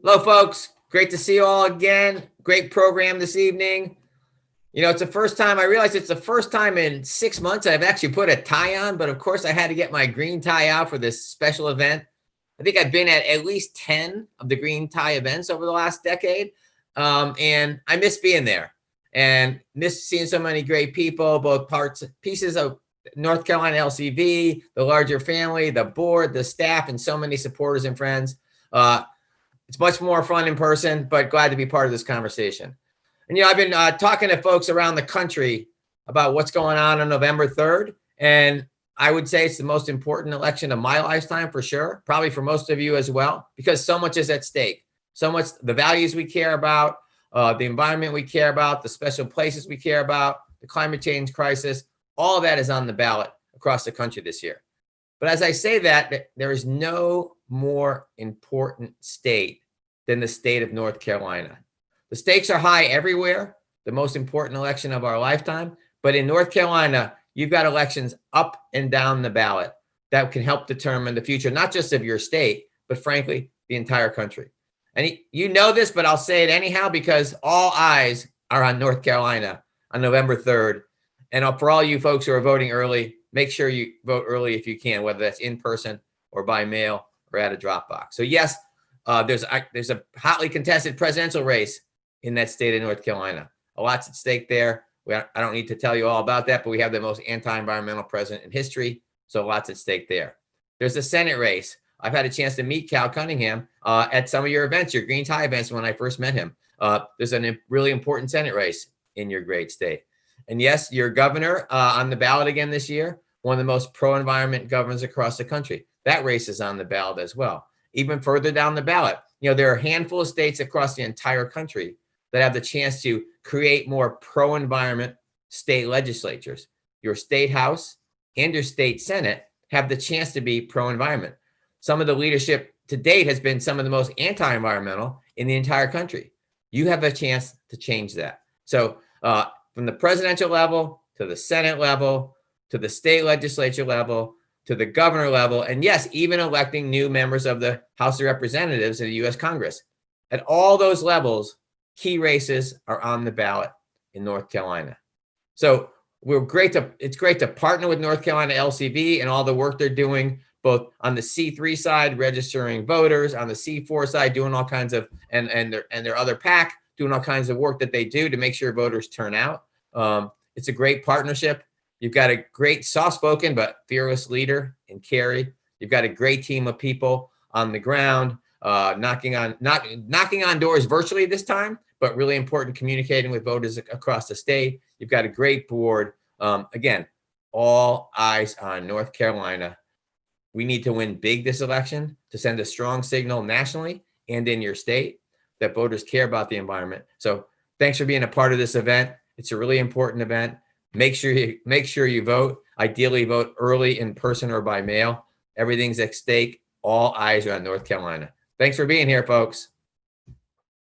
Hello, folks. Great to see you all again. Great program this evening. You know, it's the first time I realize it's the first time in 6 months I've actually put a tie on, but of course I had to get my green tie out for this special event. I think I've been at least 10 of the green tie events over the last decade. And I miss being there and miss seeing so many great people, both pieces of North Carolina LCV, the larger family, the board, the staff, and so many supporters and friends. It's much more fun in person, but glad to be part of this conversation. And, you know, I've been talking to folks around the country about what's going on November 3rd. And I would say it's the most important election of my lifetime for sure, probably for most of you as well, because so much is at stake. So much, the values we care about, the environment we care about, the special places we care about, the climate change crisis, all of that is on the ballot across the country this year. But as I say that, there is no more important state than the state of North Carolina. The stakes are high everywhere, the most important election of our lifetime. But in North Carolina, you've got elections up and down the ballot that can help determine the future, not just of your state, but frankly, the entire country. And you know this, but I'll say it anyhow, because all eyes are on North Carolina on November 3rd. And for all you folks who are voting early, make sure you vote early if you can, whether that's in person or by mail or at a drop box. So yes, there's a hotly contested presidential race in that state of North Carolina. A lot's at stake there. I don't need to tell you all about that, but we have the most anti-environmental president in history. So lots at stake there. There's a Senate race. I've had a chance to meet Cal Cunningham at some of your events, your green tie events when I first met him. There's a really important Senate race in your great state. And yes, your governor on the ballot again this year, one of the most pro-environment governors across the country. That race is on the ballot as well. Even further down the ballot, you know, there are a handful of states across the entire country that have the chance to create more pro-environment state legislatures. Your state house and your state senate have the chance to be pro-environment. Some of the leadership to date has been some of the most anti-environmental in the entire country. You have a chance to change that. So from the presidential level to the Senate level, to the state legislature level, to the governor level, and yes, even electing new members of the House of Representatives of the U.S. Congress. At all those levels, key races are on the ballot in North Carolina. So it's great to partner with North Carolina LCV and all the work they're doing, both on the C3 side, registering voters, on the C4 side, doing all kinds of, and their other PAC, doing all kinds of work that they do to make sure voters turn out. It's a great partnership. You've got a great soft-spoken but fearless leader in Carrie. You've got a great team of people on the ground, knocking on doors virtually this time, but really important communicating with voters across the state. You've got a great board. Again, all eyes on North Carolina. We need to win big this election to send a strong signal nationally and in your state that voters care about the environment. So thanks for being a part of this event. It's a really important event. Make sure you vote. Ideally, vote early in person or by mail. Everything's at stake. All eyes are on North Carolina. Thanks for being here, folks.